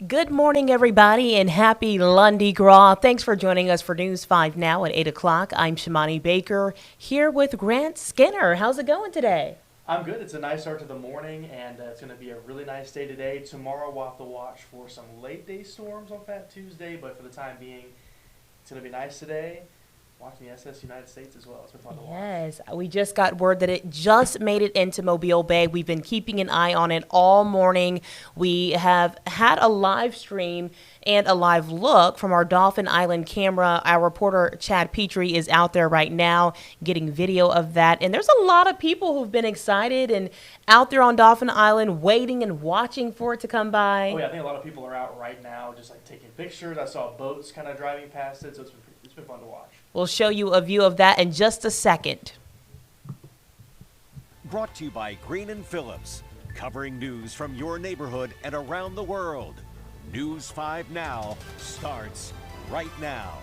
Good morning, everybody, and happy Lundi Gras. Thanks for joining us for News 5 Now at 8 o'clock. I'm Shimani Baker here with Grant Skinner. How's it going today? I'm good. It's a nice start to the morning, and it's going to be a really nice day today. Tomorrow we'll have to watch for some late day storms on Fat Tuesday, but for the time being, it's going to be nice today. Watching the SS United States as well. It's been fun to watch. Yes, we just got word that it just made it into Mobile Bay. We've been keeping an eye on it all morning. We have had a live stream and a live look from our Dauphin Island camera. Our reporter Chad Petrie is out there right now getting video of that. And there's a lot of people who've been excited and out there on Dauphin Island waiting and watching for it to come by. Oh yeah, I think a lot of people are out right now just like taking pictures. I saw boats kind of driving past it, so it's been fun to watch. We'll show you a view of that in just a second. Brought to you by Green & Phillips, covering news from your neighborhood and around the world. News 5 Now starts right now.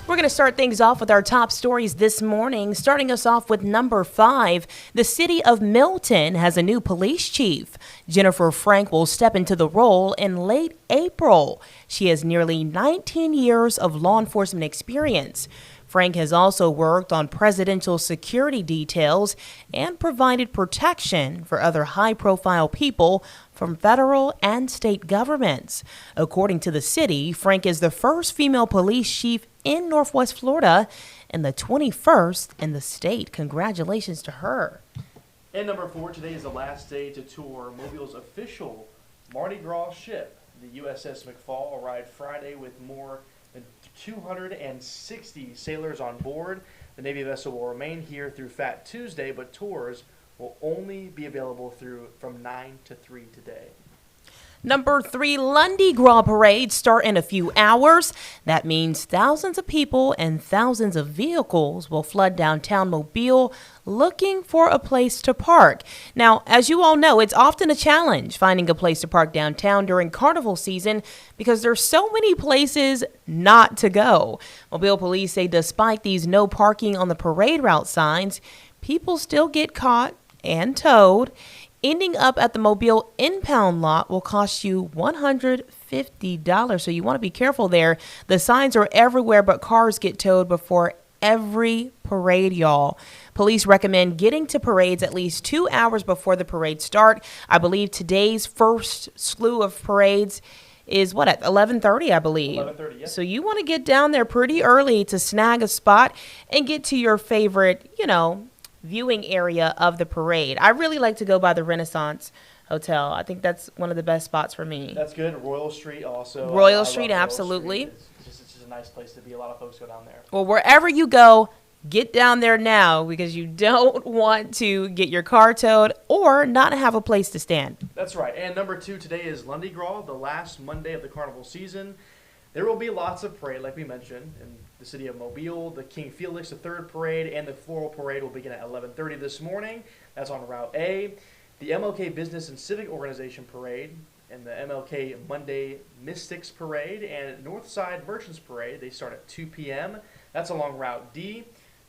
We're going to start things off with our top stories this morning, starting us off with number 5. The city of Milton has a new police chief. Jennifer Frank will step into the role in late April. She has nearly 19 years of law enforcement experience. Frank has also worked on presidential security details and provided protection for other high-profile people from federal and state governments. According to the city, Frank is the first female police chief in Northwest Florida and the 21st in the state. Congratulations to her. And number 4, today is the last day to tour Mobile's official Mardi Gras ship. The USS McFall arrived Friday with more than 260 sailors on board. The Navy vessel will remain here through Fat Tuesday, but tours will only be available from 9 to 3 today. Number 3, Lundi Gras parades start in a few hours. That means thousands of people and thousands of vehicles will flood downtown Mobile looking for a place to park. Now, as you all know, it's often a challenge finding a place to park downtown during Carnival season because there's so many places not to go. Mobile police say despite these no parking on the parade route signs, people still get caught and towed. Ending up at the Mobile impound lot will cost you $150, so you want to be careful there. The signs are everywhere, but cars get towed before every parade, y'all. Police recommend getting to parades at least 2 hours before the parade start. I believe today's first slew of parades is at 11:30, I believe. 11:30, yes. So you want to get down there pretty early to snag a spot and get to your favorite, viewing area of the parade. I really like to go by the Renaissance Hotel. I think that's one of the best spots for me. That's good. Royal Street also. Royal I Street, love absolutely. Street. It's just a nice place to be. A lot of folks go down there. Well, wherever you go, get down there now because you don't want to get your car towed or not have a place to stand. That's right. And number 2 today is Lundi Gras, the last Monday of the Carnival season. There will be lots of parade, like we mentioned, in the city of Mobile. The King Felix III parade and the Floral Parade will begin at 11:30 this morning. That's on Route A. The MLK Business and Civic Organization Parade and the MLK Monday Mystics Parade and Northside Merchants Parade, they start at 2 p.m. That's along Route D.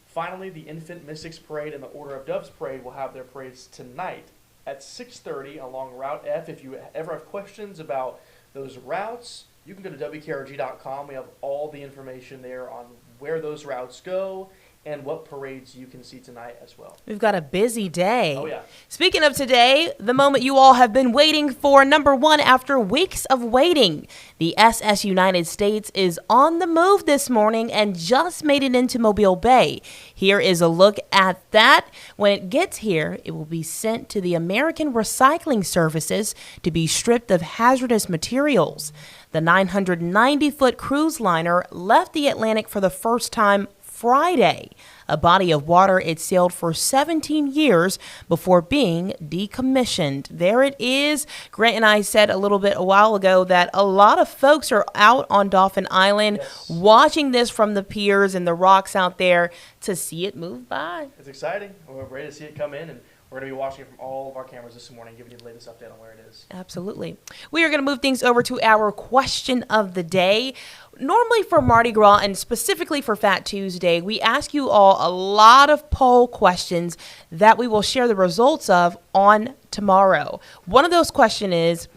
Finally, the Infant Mystics Parade and the Order of Doves Parade will have their parades tonight at 6:30 along Route F. If you ever have questions about those routes, you can go to WKRG.com. We have all the information there on where those routes go and what parades you can see tonight as well. We've got a busy day. Oh, yeah. Speaking of today, the moment you all have been waiting for, number 1, after weeks of waiting, the SS United States is on the move this morning and just made it into Mobile Bay. Here is a look at that. When it gets here, it will be sent to the American Recycling Services to be stripped of hazardous materials. The 990-foot cruise liner left the Atlantic for the first time Friday, a body of water it sailed for 17 years before being decommissioned. There it is. Grant and I said a while ago that a lot of folks are out on Dauphin Island watching this from the piers and the rocks out there to see it move by. It's exciting. We're ready to see it come in, and we're going to be watching it from all of our cameras this morning, giving you the latest update on where it is. Absolutely. We are going to move things over to our question of the day. Normally for Mardi Gras and specifically for Fat Tuesday, we ask you all a lot of poll questions that we will share the results of on tomorrow. One of those questions is,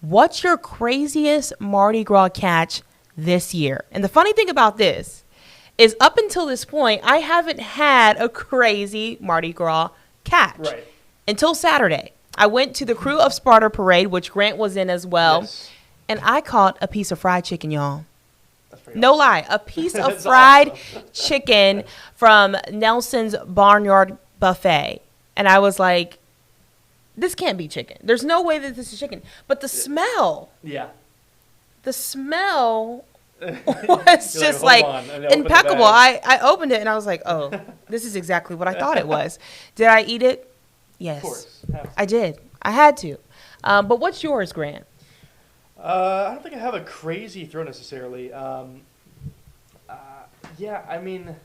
What's your craziest Mardi Gras catch this year? And the funny thing about this is up until this point, I haven't had a crazy Mardi Gras catch. Right. Until Saturday. I went to the Crew of Sparta parade, which Grant was in as well. Yes. And I caught a piece of fried chicken, y'all. That's pretty No awesome. lie. A piece of That's fried awesome. chicken from Nelson's Barnyard Buffet. And I was like, this can't be chicken. There's no way that this is chicken. But the smell Yeah. was You're just like, like "Hold on," and they open the impeccable. bag. I opened it and I was like, oh, this is exactly what I thought it was. Did I eat it? Yes. Of course. I did. I had to. But what's yours, Grant? I don't think I have a crazy throw necessarily. Yeah, I mean,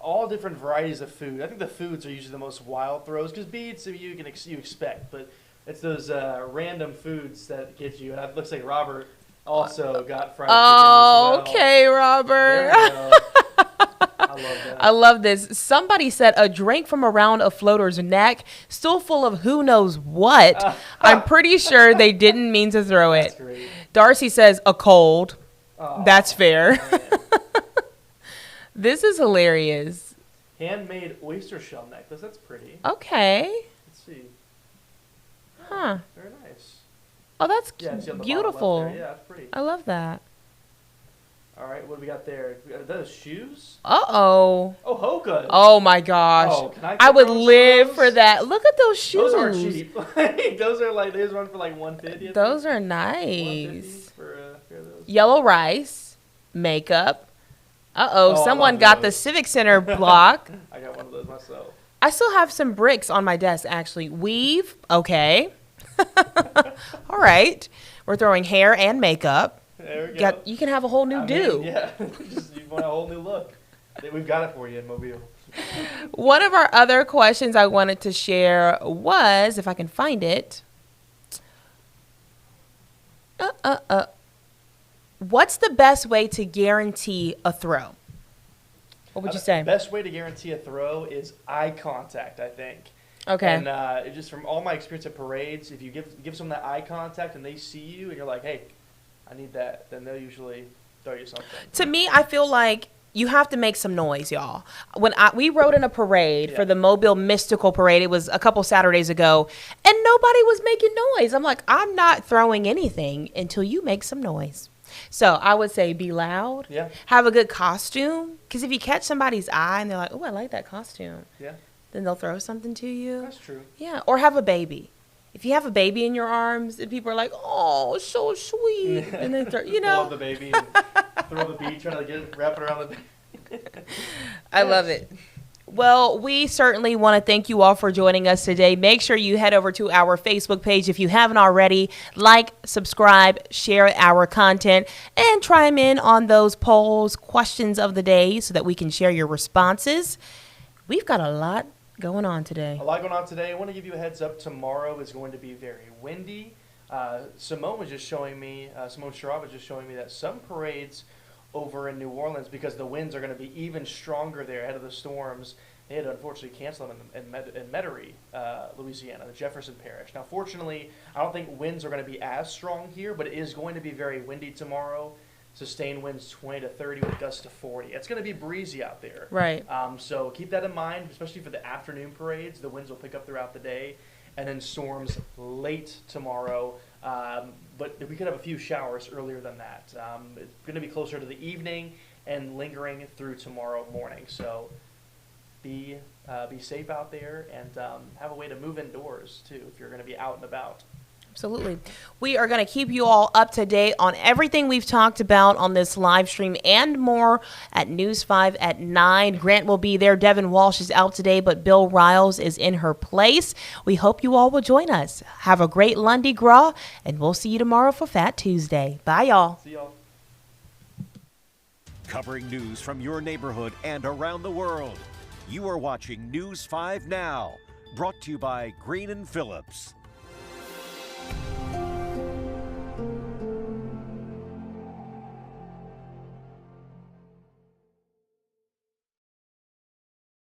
all different varieties of food. I think the foods are usually the most wild throws because beads you expect, but it's those random foods that get you. And it looks like Robert also got fried chicken as well. Okay, Robert. There we go. I love that. I love this. Somebody said a drink from around a floater's neck, still full of who knows what. I'm pretty sure they didn't mean to throw That's it. great. Darcy says a cold. Oh, That's fair. man. This is hilarious. Handmade oyster shell necklace. That's pretty. Okay. Let's see. Huh. Very nice. Oh, that's Yeah, see on the bottom left beautiful. there. Yeah, that's pretty. I love that. All right, what do we got there? Are those shoes? Uh-oh. Oh, Hoka. Oh, my gosh. Oh, can I I get would those? live for that. Look at those shoes. Those aren't cheap. Those are like, those run for like $150. Those are $150 nice. for a pair of those. Yellow rice, makeup. Uh-oh, Oh, I someone love got the those. Civic Center block. I got one of those myself. I still have some bricks on my desk, actually. Weave, okay. All right. We're throwing hair and makeup. There we go. You can have a whole new I do. mean, yeah, just, you want a whole new look. We've got it for you in Mobile. One of our other questions I wanted to share was, if I can find it, what's the best way to guarantee a throw? What would you say? The best way to guarantee a throw is eye contact, I think. Okay. And it just from all my experience at parades, if you give someone that eye contact and they see you and you're like, hey, I need that, then they'll usually throw you something. To me, I feel like you have to make some noise, y'all. When we rode in a parade for Yeah. the Mobile Mystical Parade, it was a couple Saturdays ago, and nobody was making noise. I'm like, I'm not throwing anything until you make some noise. So I would say be loud. Yeah. Have a good costume. Because if you catch somebody's eye and they're like, oh, I like that costume, Yeah, then they'll throw something to you. that's true. Yeah. Or have a baby. If you have a baby in your arms and people are like, oh, so sweet. And then, Pull up the baby and throw the bead, trying to get it, wrap it around the baby. I love it. Well, we certainly want to thank you all for joining us today. Make sure you head over to our Facebook page if you haven't already. Like, subscribe, share our content, and chime in on those polls, questions of the day so that we can share your responses. We've got a lot going on today. A lot going on today. I want to give you a heads up. Tomorrow is going to be very windy. Simone Sherrod was just showing me that some parades over in New Orleans, because the winds are going to be even stronger there ahead of the storms, they had to unfortunately cancel them in Metairie, Louisiana, the Jefferson Parish. Now, fortunately, I don't think winds are going to be as strong here, but it is going to be very windy tomorrow. Sustained winds 20 to 30 with gusts to 40. It's going to be breezy out there. Right. So keep that in mind, especially for the afternoon parades. The winds will pick up throughout the day, and then storms late tomorrow. But we could have a few showers earlier than that. It's going to be closer to the evening and lingering through tomorrow morning. So be safe out there and have a way to move indoors too if you're going to be out and about. Absolutely. We are going to keep you all up to date on everything we've talked about on this live stream and more at News 5 at 9. Grant will be there. Devin Walsh is out today, but Bill Riles is in her place. We hope you all will join us. Have a great Lundi Gras, and we'll see you tomorrow for Fat Tuesday. Bye, y'all. See y'all. Covering news from your neighborhood and around the world. You are watching News 5 Now, brought to you by Green & Phillips.